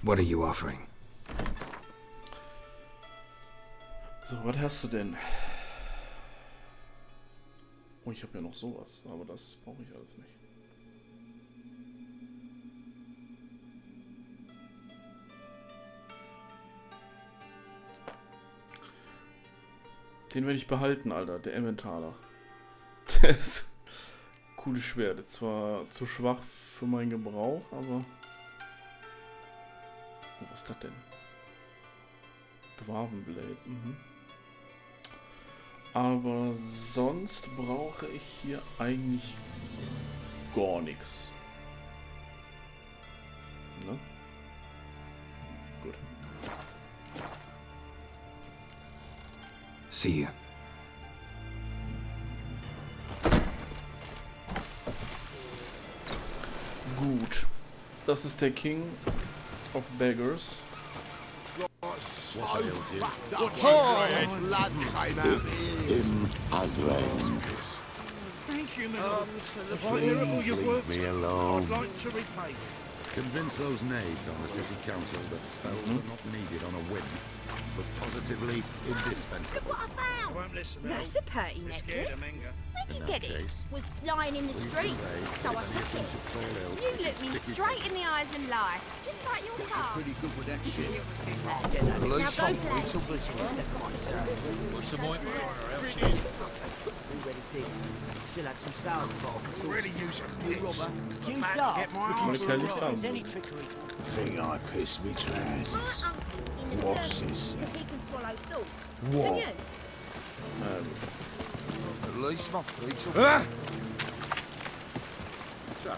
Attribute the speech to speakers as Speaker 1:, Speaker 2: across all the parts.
Speaker 1: What are you offering?
Speaker 2: So, was hast du denn? Oh, ich habe ja noch sowas, aber das brauche ich alles nicht. Den werde ich behalten, Alter, der Emmentaler. Der ist cooles Schwert. Ist zwar zu schwach für meinen Gebrauch, aber... Oh, was ist das denn? Dwarvenblade. Aber sonst brauche ich hier eigentlich gar nichts. Ne? Gut.
Speaker 1: See you.
Speaker 2: Gut. Das ist der King of Beggars.
Speaker 3: Thank you, Miller. If I hear all you've worked, I'd like to repay.
Speaker 4: Convince those knaves on the city council that spells are not needed on a whim, but positively indispensable.
Speaker 5: Look what I found!
Speaker 3: Won't listen.
Speaker 5: That's a pretty necklace. Where'd you get it? Was lying in the street, so I took it. You look me straight in the eyes and lie, just like your car.
Speaker 4: Pretty good with that shit.
Speaker 5: Now go
Speaker 6: What's the point?
Speaker 7: Still had some sour bottle for sauce.
Speaker 3: Really use a robber.
Speaker 7: You
Speaker 3: Mad to
Speaker 7: daft.
Speaker 3: get my
Speaker 7: Looking
Speaker 3: arse
Speaker 7: for a
Speaker 2: Kelly
Speaker 7: ride.
Speaker 2: sounds-
Speaker 7: Any trickery?
Speaker 4: Think I pissed me trousers.
Speaker 5: My uncle's in the
Speaker 4: What's
Speaker 5: service
Speaker 4: this?
Speaker 5: because he can swallow swords.
Speaker 4: What?
Speaker 5: Can you?
Speaker 4: At least my feet will...
Speaker 8: So,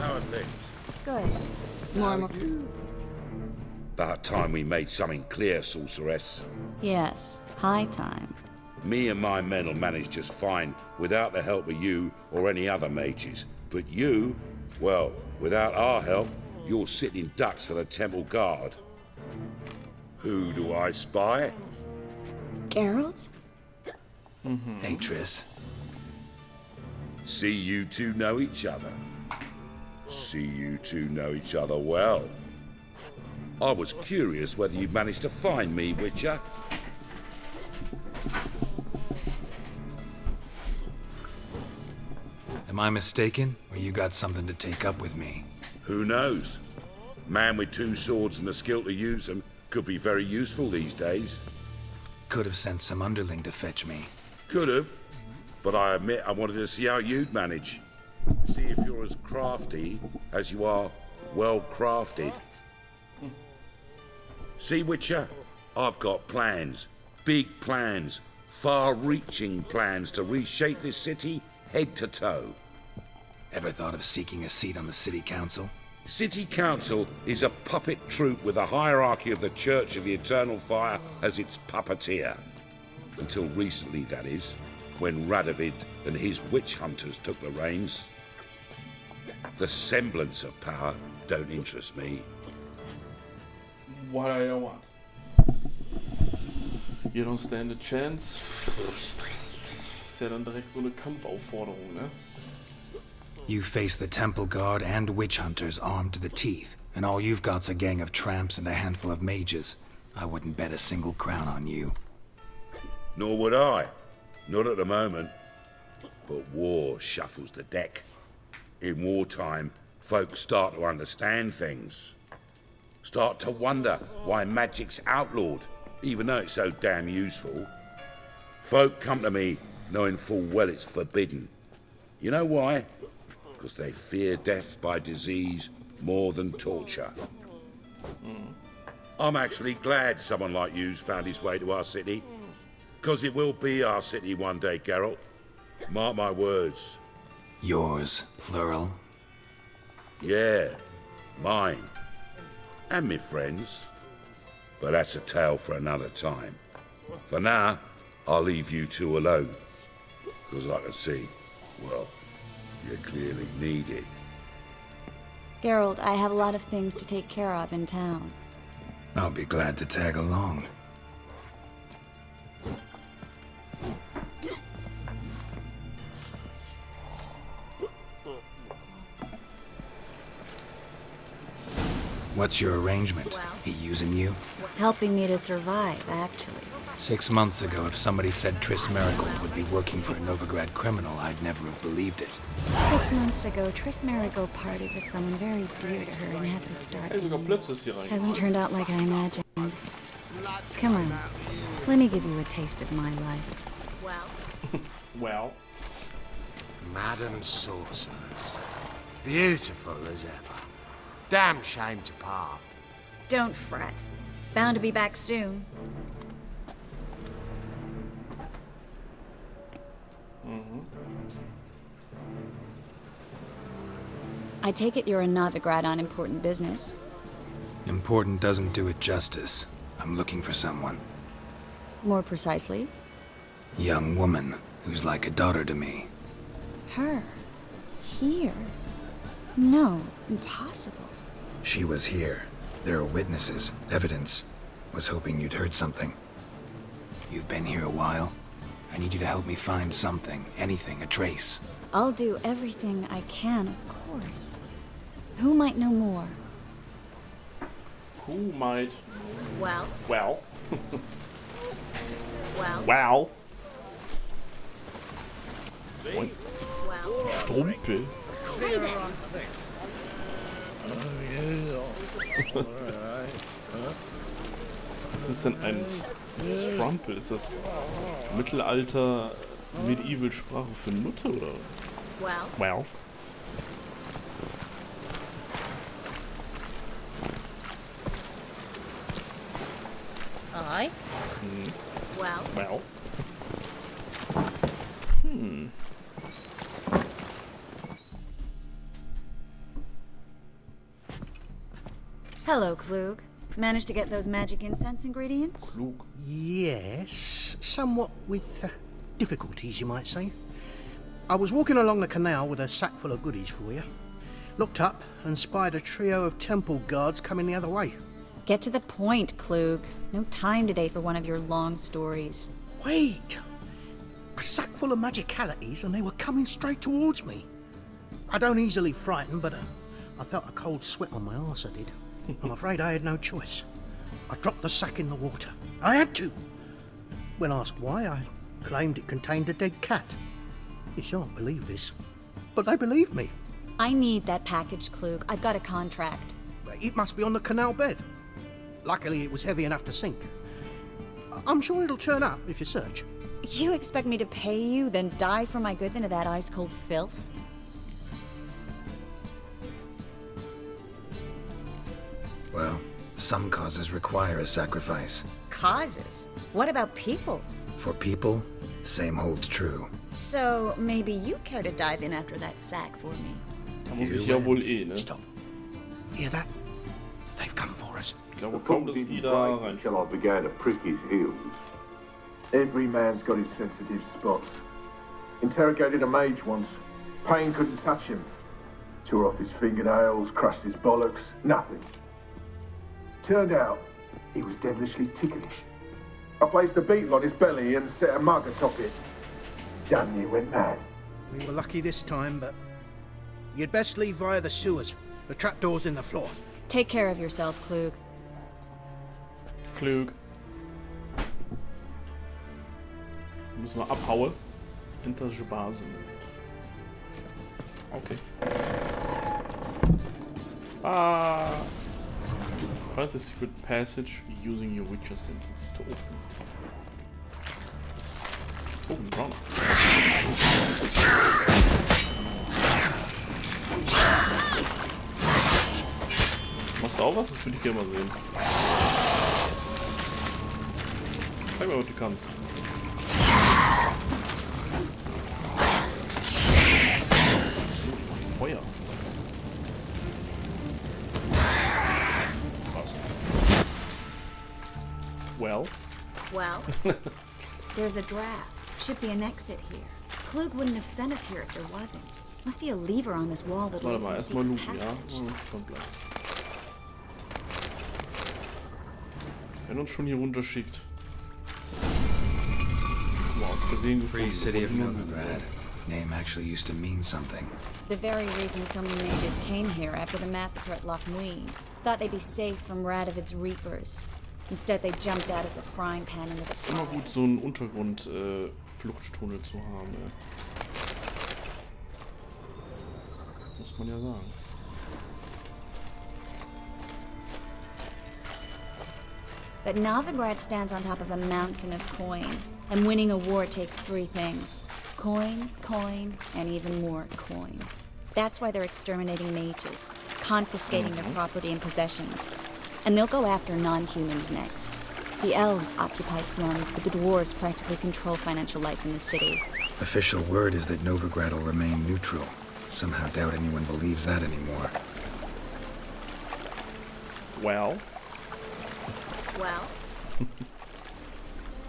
Speaker 8: how are things?
Speaker 9: Good. Normal.
Speaker 8: About time we made something clear, sorceress.
Speaker 9: Yes, high time.
Speaker 8: Me and my men will manage just fine without the help of you or any other mages. But you, well, without our help, you're sitting ducks for the temple guard. Who do I spy?
Speaker 9: Geralt?
Speaker 1: Hey, Triss.
Speaker 8: See you two know each other. See you two know each other well. I was curious whether you'd managed to find me, Witcher.
Speaker 1: Am I mistaken, or you got something to take up with me?
Speaker 8: Who knows? Man with two swords and the skill to use them could be very useful these days.
Speaker 1: Could have sent some underling to fetch me.
Speaker 8: Could have, but I admit I wanted to see how you'd manage. See if you're as crafty as you are well crafted. See, Witcher, I've got plans, big plans, far-reaching plans to reshape this city head to toe.
Speaker 1: Ever thought of seeking a seat on the city council?
Speaker 8: City Council is a puppet troupe with a hierarchy of the Church of the Eternal Fire as its puppeteer. Until recently, that is, when Radovid and his witch hunters took the reins. The semblance of power don't interest me.
Speaker 2: What do you want? You don't stand a chance. Ist ja dann direkt so eine Kampfaufforderung, ne?
Speaker 1: You face the temple guard and witch hunters armed to the teeth, and all you've got's a gang of tramps and a handful of mages. I wouldn't bet a single crown on you.
Speaker 8: Nor would I. Not at the moment. But war shuffles the deck. In wartime, folks start to understand things. Start to wonder why magic's outlawed, even though it's so damn useful. Folk come to me knowing full well it's forbidden. You know why? Because they fear death by disease more than torture. I'm actually glad someone like you's found his way to our city. Because it will be our city one day, Geralt. Mark my words.
Speaker 1: Yours, plural.
Speaker 8: Yeah, mine. And me friends. But that's a tale for another time. For now, I'll leave you two alone. Because I can see, well, you clearly need it.
Speaker 9: Geralt, I have a lot of things to take care of in town.
Speaker 1: I'll be glad to tag along. What's your arrangement? He using you?
Speaker 9: Helping me to survive, actually.
Speaker 1: 6 months ago, if somebody said Tris Marigold would be working for a Novigrad criminal, I'd never have believed it.
Speaker 9: 6 months ago, Tris Marigold partied with someone very dear to her and had to start.
Speaker 2: Hey, sogar Blitz ist hier rein.
Speaker 9: Hasn't turned out like I imagined. Come on, let me give you a taste of my life.
Speaker 2: Well.
Speaker 3: Madam Sorceress. Beautiful as ever. Damn shame to part.
Speaker 9: Don't fret. Bound to be back soon. I take it you're a Novigrad on important business.
Speaker 1: Important doesn't do it justice. I'm looking for someone.
Speaker 9: More precisely?
Speaker 1: Young woman who's like a daughter to me.
Speaker 9: Her? Here? No, impossible.
Speaker 1: She was here. There are witnesses, evidence. Was hoping you'd heard something. You've been here a while. I need you to help me find something, anything, a trace.
Speaker 9: I'll do everything I can, of course. Who might know more?
Speaker 2: Who might?
Speaker 5: Well,
Speaker 2: Well.
Speaker 5: well,
Speaker 2: Wow.
Speaker 5: well.
Speaker 2: Strumpel.
Speaker 5: Hey then.
Speaker 2: Was ist denn ein Strumpel? Ist das Mittelalter Medieval-Sprache für Nutte oder?
Speaker 5: Well,
Speaker 2: Well.
Speaker 5: I. Well,
Speaker 2: Well.
Speaker 9: Hello, Klug. Managed to get those magic incense ingredients?
Speaker 2: Klug.
Speaker 6: Yes, somewhat with difficulties, you might say. I was walking along the canal with a sack full of goodies for you. Looked up and spied a trio of temple guards coming the other way.
Speaker 9: Get to the point, Klug. No time today for one of your long stories.
Speaker 6: Wait! A sack full of magicalities and they were coming straight towards me. I don't easily frighten, but I felt a cold sweat on my arse, I did. I'm afraid I had no choice. I dropped the sack in the water. I had to. When asked why, I claimed it contained a dead cat. You shan't believe this, but they believed me.
Speaker 9: I need that package, Klug. I've got a contract.
Speaker 6: It must be on the canal bed. Luckily, it was heavy enough to sink. I'm sure it'll turn up if you search.
Speaker 9: You expect me to pay you, then dive for my goods into that ice-cold filth?
Speaker 1: Well, some causes require a sacrifice.
Speaker 9: Causes? What about people?
Speaker 1: For people, same holds true.
Speaker 9: So, maybe you care to dive in after that sack for me?
Speaker 2: Da muss ich ja wohl eh, ne?
Speaker 6: Stop. Hear that? They've come for us.
Speaker 2: Ich glaube kaum, dass die da rein.
Speaker 10: Until I began to prick his heels. Every man's got his sensitive spots. Interrogated a mage once. Pain couldn't touch him. Tore off his fingernails, crushed his bollocks, nothing. Turned out, he was devilishly ticklish. I placed a beetle on his belly and set a mug atop it. Damn near went mad.
Speaker 6: We were lucky this time, but you'd best leave via the sewers. The trapdoor's in the floor.
Speaker 9: Take care of yourself, Klug.
Speaker 2: Klug. Müssen wir abhauen. Hinterische Basen. Okay. Ah. Find the secret passage using your Witcher senses to open. Oh, wrong. Machst du auch was? Das würde ich gerne mal sehen. Zeig mal, was du kannst. Feuer. Krass. Well.
Speaker 5: well.
Speaker 9: There's a draft. Should be an exit here. Klug wouldn't have sent us here if there wasn't. Must be a lever on this wall that'll
Speaker 2: Warte mal,
Speaker 9: open the
Speaker 2: erstmal
Speaker 9: secret
Speaker 2: looten, ja?
Speaker 9: passage.
Speaker 2: Komm, bleib. Wenn uns schon hier runter schickt. Wow, aus Versehen
Speaker 1: Free
Speaker 2: gefunden.
Speaker 1: city of Novigrad. Name actually used to mean something.
Speaker 9: The very reason so many mages came here after the massacre at Loch Muin. Thought they'd be safe from Radovid's reapers. Instead, they jumped out of the frying pan into the
Speaker 2: Ist immer gut, so einen Untergrund-Fluchttunnel zu haben, ey. Muss man ja sagen.
Speaker 9: But Novigrad stands on top of a mountain of coin, and winning a war takes 3 things. Coin, coin, and even more coin. That's why they're exterminating mages, confiscating their property and possessions. And they'll go after non-humans next. The elves occupy slums, but the dwarves practically control financial life in the city.
Speaker 1: Official word is that Novigrad will remain neutral. Somehow doubt anyone believes that anymore.
Speaker 2: Well?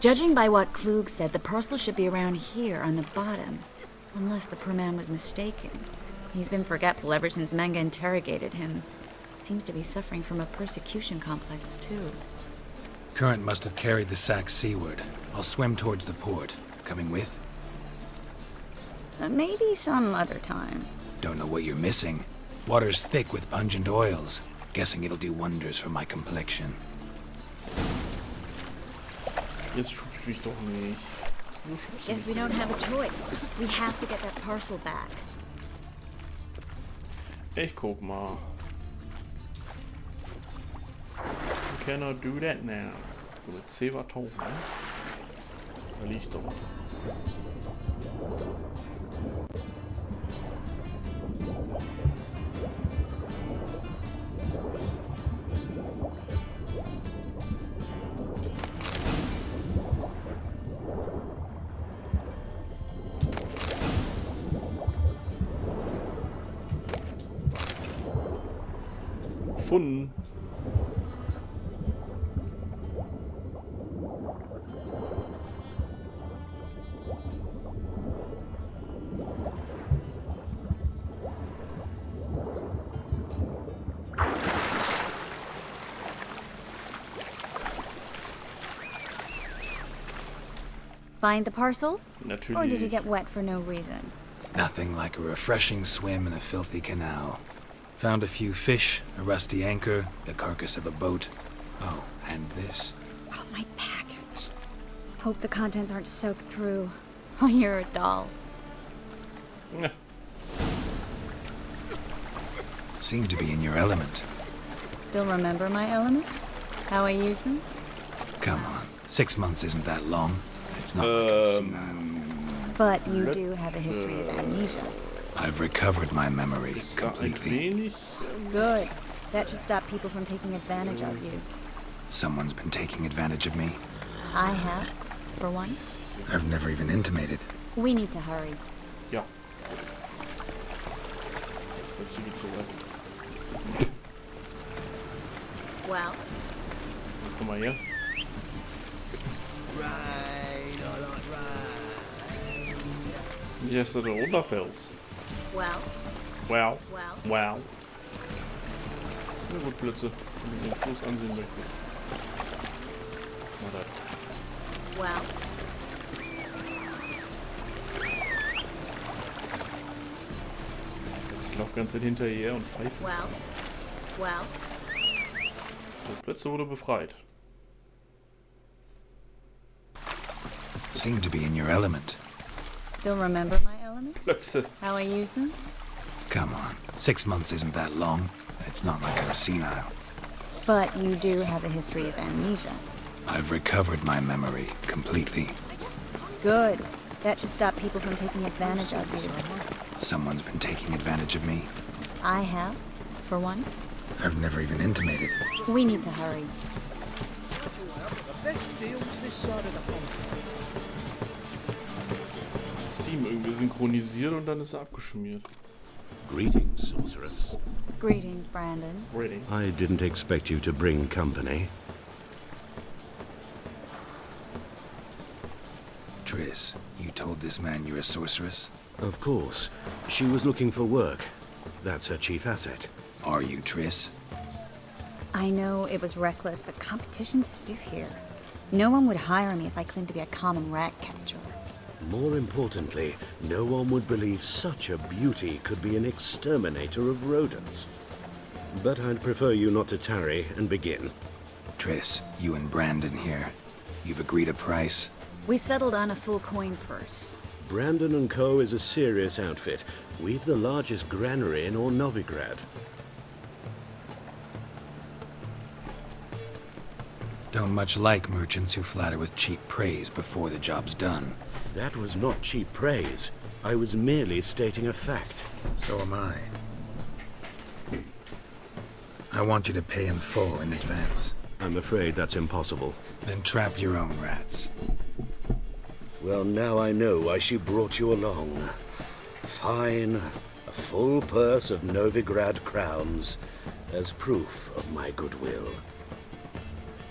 Speaker 9: Judging by what Klug said, the parcel should be around here on the bottom. Unless the poor man was mistaken. He's been forgetful ever since Manga interrogated him. Seems to be suffering from a persecution complex, too.
Speaker 1: Current must have carried the sack seaward. I'll swim towards the port. Coming with?
Speaker 9: Maybe some other time.
Speaker 1: Don't know what you're missing. Water's thick with pungent oils. Guessing it'll do wonders for my complexion.
Speaker 2: Jetzt schubst mich doch nicht. Du schubst
Speaker 9: Guess we
Speaker 2: mich.
Speaker 9: don't have a choice. We have to get that parcel back.
Speaker 2: Ich guck mal. We cannot do that now. So, mit C war tauchen, ne? Da liegt doch was. Gefunden.
Speaker 9: Find the parcel?
Speaker 2: Natürlich.
Speaker 9: Or did you get wet for no reason?
Speaker 1: Nothing like a refreshing swim in a filthy canal. Found a few fish, a rusty anchor, the carcass of a boat. Oh, and this.
Speaker 9: Oh, my package. Hope the contents aren't soaked through. Oh, you're a doll.
Speaker 1: Seem to be in your element.
Speaker 9: Still remember my elements? How I use them?
Speaker 1: Come on. 6 months isn't that long. It's not like I'm senile.
Speaker 9: But you do have a history of amnesia.
Speaker 1: I've recovered my memory
Speaker 2: Ein
Speaker 1: completely.
Speaker 2: wenig.
Speaker 9: Good. That should stop people from taking advantage of you.
Speaker 1: Someone's been taking advantage of me.
Speaker 9: I have, for one.
Speaker 1: I've never even intimated.
Speaker 9: We need to hurry.
Speaker 2: Ja. Jetzt geht so weit.
Speaker 9: Well,
Speaker 2: Guck mal hier. Hier ist der Runterfels.
Speaker 9: well,
Speaker 2: Wow.
Speaker 9: well.
Speaker 2: Wow. Na gut, Blitze. Wenn du den Fluss ansehen möchtest. Na da.
Speaker 9: Well,
Speaker 2: Jetzt ich lauf ganz hinterher und pfeife.
Speaker 9: well, well.
Speaker 2: Der Blitze wurde befreit.
Speaker 1: Seem to be in your element.
Speaker 9: Still remember my elements?
Speaker 2: Blitze.
Speaker 9: How I use them?
Speaker 1: Come on. 6 months isn't that long. It's not like I'm senile.
Speaker 9: But you do have a history of amnesia.
Speaker 1: I've recovered my memory completely.
Speaker 9: Good. That should stop people from taking advantage of you.
Speaker 1: Someone's been taking advantage of me.
Speaker 9: I have, for one.
Speaker 1: I've never even intimated.
Speaker 9: We need to hurry.
Speaker 2: Steam irgendwie synchronisiert und dann ist er abgeschmiert.
Speaker 3: Greetings, sorceress.
Speaker 9: Greetings, Brandon.
Speaker 2: Rating.
Speaker 3: I didn't expect you to bring company.
Speaker 1: Triss, you told this man you're a sorceress?
Speaker 3: Of course. She was looking for work. That's her chief asset.
Speaker 1: Are you, Triss?
Speaker 9: I know it was reckless, but competition's stiff here. No one would hire me if I claimed to be a common rat catcher.
Speaker 3: More importantly, no one would believe such a beauty could be an exterminator of rodents. But I'd prefer you not to tarry and begin.
Speaker 1: Triss, you and Brandon here. You've agreed a price?
Speaker 9: We settled on a full coin purse.
Speaker 3: Brandon and Co. is a serious outfit. We've the largest granary in all Novigrad.
Speaker 1: Don't much like merchants who flatter with cheap praise before the job's done.
Speaker 3: That was not cheap praise. I was merely stating a fact.
Speaker 1: So am I. I want you to pay in full in advance.
Speaker 3: I'm afraid that's impossible.
Speaker 1: Then trap your own rats.
Speaker 3: Well, now I know why she brought you along. Fine. A full purse of Novigrad crowns as proof of my goodwill.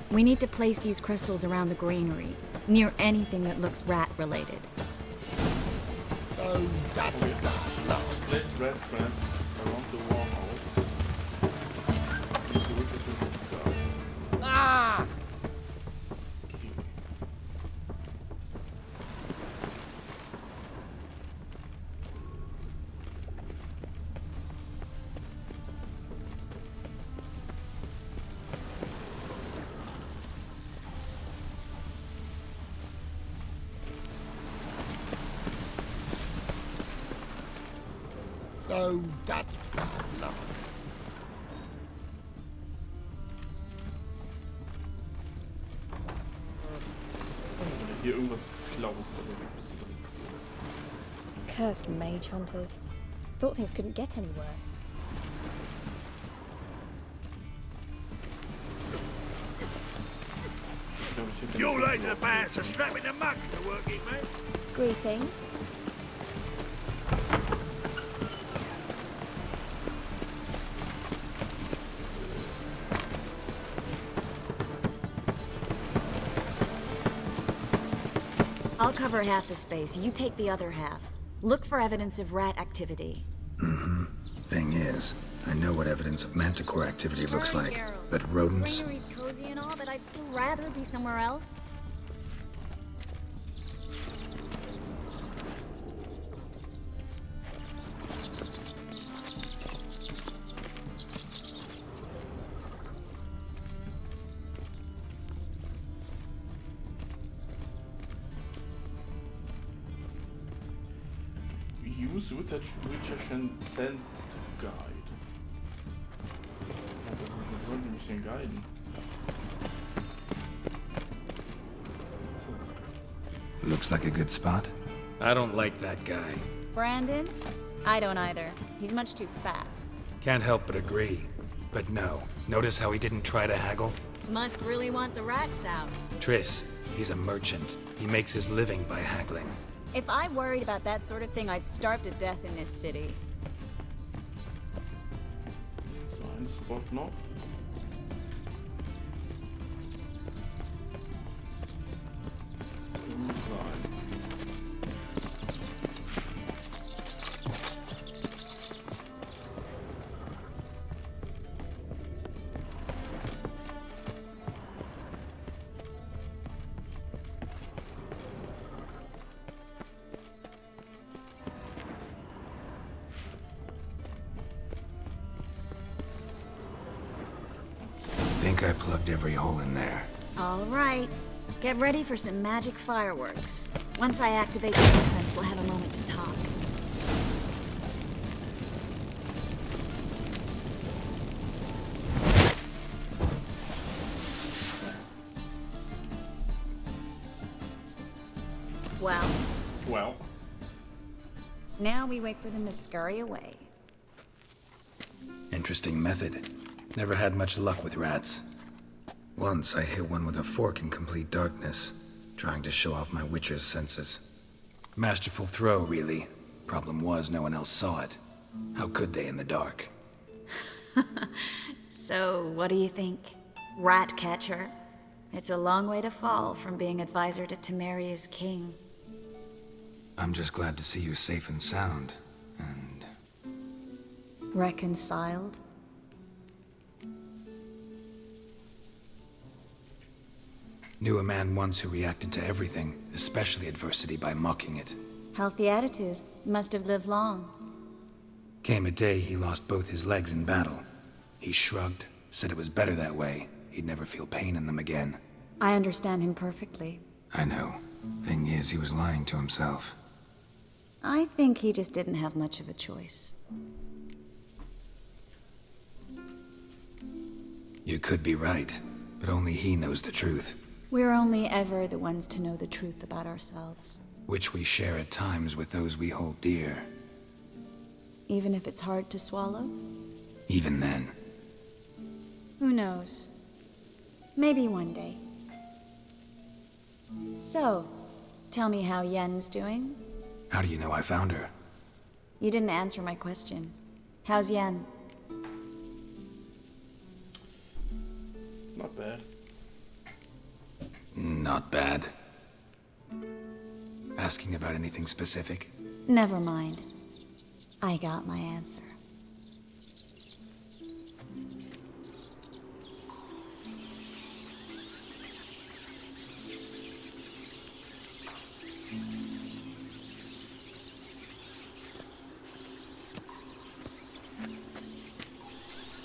Speaker 9: We need to place these crystals around the granary, near anything that looks rat-related.
Speaker 4: Oh, that's bad luck.
Speaker 2: Place red traps around the warhouse. Use the witnesses to guard.
Speaker 5: Ah!
Speaker 2: Okay.
Speaker 4: Oh, that's bad luck.
Speaker 2: Hier irgendwas klaust, aber wie bist du drin?
Speaker 11: Cursed mage hunters. Thought things couldn't get any worse.
Speaker 8: You're late to the band, so strap in the mug to work it, mate.
Speaker 11: Greetings.
Speaker 9: I'll cover half the space, you take the other half. Look for evidence of rat activity.
Speaker 1: Thing is, I know what evidence of manticore activity looks like, but rodents...
Speaker 9: Granary's cozy and all, but I'd still rather be somewhere else.
Speaker 2: Use Witcher senses to guide. Was soll die mich denn guiden?
Speaker 1: Looks like a good spot. I don't like that guy.
Speaker 9: Brandon? I don't either. He's much too fat.
Speaker 1: Can't help but agree. But no, notice how he didn't try to haggle?
Speaker 9: Must really want the rats out.
Speaker 1: Triss, he's a merchant. He makes his living by haggling.
Speaker 9: If I worried about that sort of thing, I'd starve to death in this city.
Speaker 2: So ein Spot noch. Und rein.
Speaker 1: Think I plugged every hole in there.
Speaker 9: All right. Get ready for some magic fireworks. Once I activate the incense, we'll have a moment to talk.
Speaker 2: Well.
Speaker 9: Now we wait for them to scurry away.
Speaker 1: Interesting method. Never had much luck with rats. Once I hit one with a fork in complete darkness, trying to show off my witcher's senses. Masterful throw, really. Problem was, no one else saw it. How could they in the dark?
Speaker 9: So, what do you think? Rat catcher? It's a long way to fall from being advisor to Temeria's king.
Speaker 1: I'm just glad to see you safe and sound, and... Knew a man once who reacted to everything, especially adversity, by mocking it.
Speaker 9: Healthy attitude. Must have lived long.
Speaker 1: Came a day he lost both his legs in battle. He shrugged, said it was better that way. He'd never feel pain in them again.
Speaker 9: I understand him perfectly.
Speaker 1: I know. Thing is, he was lying to himself.
Speaker 9: I think he just didn't have much of a choice.
Speaker 1: You could be right, but only he knows the truth.
Speaker 9: We're only ever the ones to know the truth about ourselves.
Speaker 1: Which we share at times with those we hold dear.
Speaker 9: Even if it's hard to swallow?
Speaker 1: Even then.
Speaker 9: Who knows? Maybe one day. So, tell me how Yen's doing?
Speaker 1: How do you know I found her?
Speaker 9: You didn't answer my question. How's Yen?
Speaker 2: Not bad.
Speaker 1: Not bad. Asking about anything specific?
Speaker 9: Never mind. I got my answer.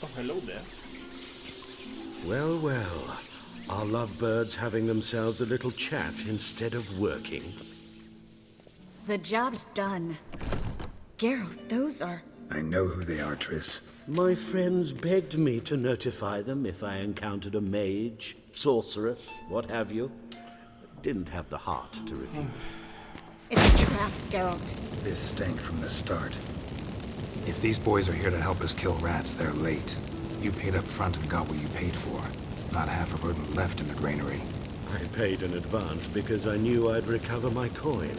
Speaker 2: Oh, hello there.
Speaker 3: Well, well. Are lovebirds having themselves a little chat instead of working?
Speaker 9: The job's done. Geralt, those are...
Speaker 1: I know who they are, Triss.
Speaker 3: My friends begged me to notify them if I encountered a mage, sorceress, what have you. Didn't have the heart to refuse.
Speaker 9: It's a trap, Geralt.
Speaker 1: This stank from the start. If these boys are here to help us kill rats, they're late. You paid up front and got what you paid for. Not half a rodent left in the granary.
Speaker 3: I paid in advance because I knew I'd recover my coin.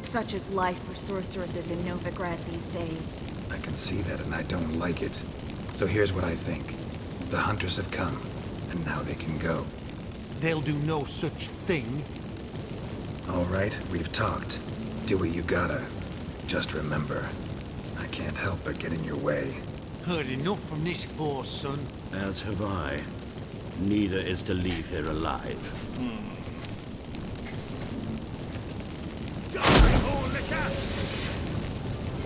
Speaker 9: Such is life for sorceresses in Novigrad these days.
Speaker 1: I can see that and I don't like it. So here's what I think. The hunters have come, and now they can go.
Speaker 7: They'll do no such thing.
Speaker 1: All right, we've talked. Do what you gotta. Just remember, I can't help but get in your way.
Speaker 7: Heard enough from this poor son.
Speaker 3: As have I. Neither is to leave here alive.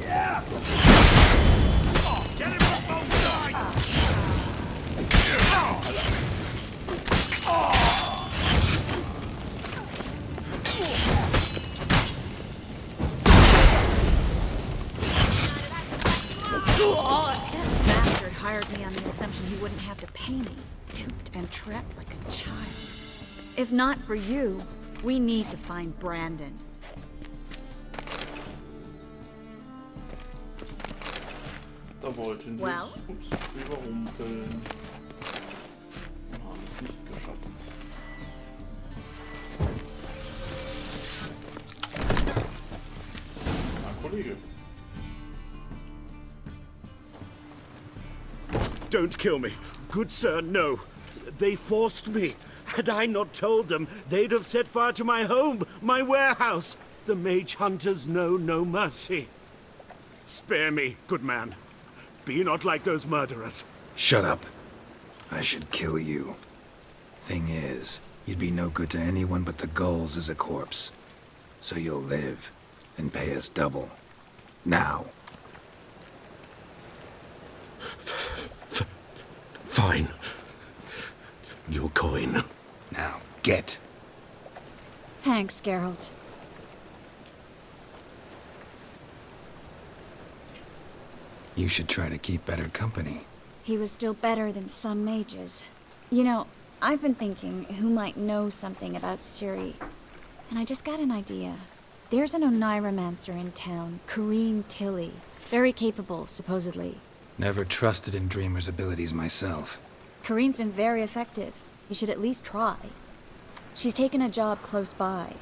Speaker 8: Yeah! Get him from both sides!
Speaker 9: Bastard hired me on the assumption he wouldn't have to pay me. Duped and trapped like a child. If not for you, we need to find Brandon.
Speaker 2: Da wollten wir
Speaker 9: Well?
Speaker 2: überrumpeln. Haben es nicht geschafft. Kollege.
Speaker 3: Don't kill me. Good sir, no. They forced me. Had I not told them, they'd have set fire to my home, my warehouse. The mage hunters know no mercy. Spare me, good man. Be not like those murderers.
Speaker 1: Shut up. I should kill you. Thing is, you'd be no good to anyone but the gulls as a corpse. So you'll live and pay us double. Now.
Speaker 3: Fine. Your coin.
Speaker 1: Now, get.
Speaker 9: Thanks, Geralt.
Speaker 1: You should try to keep better company.
Speaker 9: He was still better than some mages. You know, I've been thinking who might know something about Ciri. And I just got an idea. There's an Oneiromancer in town, Corrine Tilly. Very capable, supposedly.
Speaker 1: Never trusted in Dreamer's abilities myself.
Speaker 9: Corrine's been very effective. You should at least try. She's taken a job close by.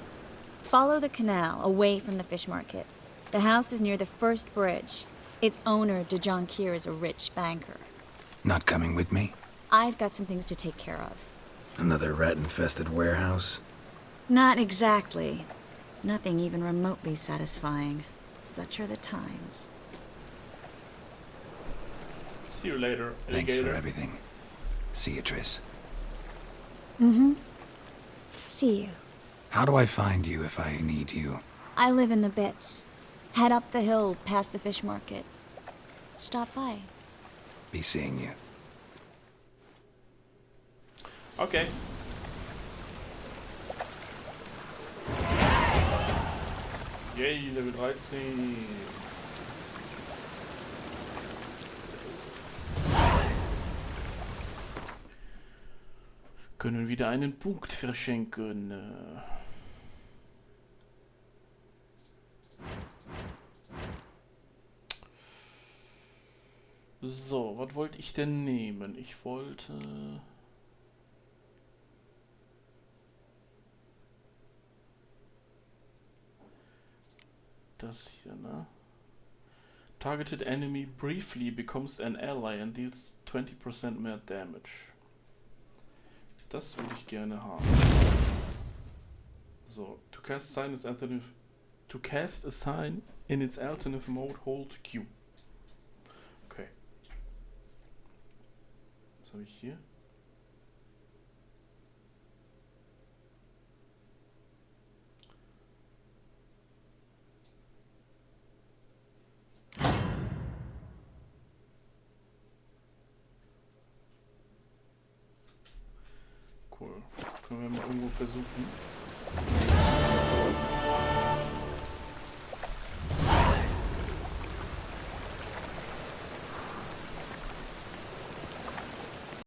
Speaker 9: Follow the canal, away from the fish market. The house is near the first bridge. Its owner, De Jonquier, is a rich banker.
Speaker 1: Not coming with me?
Speaker 9: I've got some things to take care of.
Speaker 1: Another rat-infested warehouse?
Speaker 9: Not exactly. Nothing even remotely satisfying. Such are the times.
Speaker 2: See you later, alligator.
Speaker 1: Thanks for everything. See you, Triss.
Speaker 9: Mm-hmm. See you.
Speaker 1: How do I find you if I need you?
Speaker 9: I live in the Bits. Head up the hill past the fish market. Stop by.
Speaker 1: Be seeing you.
Speaker 2: Okay. Yay, Level 13. Können wieder einen Punkt verschenken. So, was wollte ich denn nehmen? Ich wollte... das hier, ne? Targeted enemy briefly becomes an ally and deals 20% mehr damage. Das würde ich gerne haben. So, to cast sign is alternative. To cast a sign in its alternative mode, hold Q. Okay. Was habe ich hier? Cool. Können wir mal irgendwo versuchen.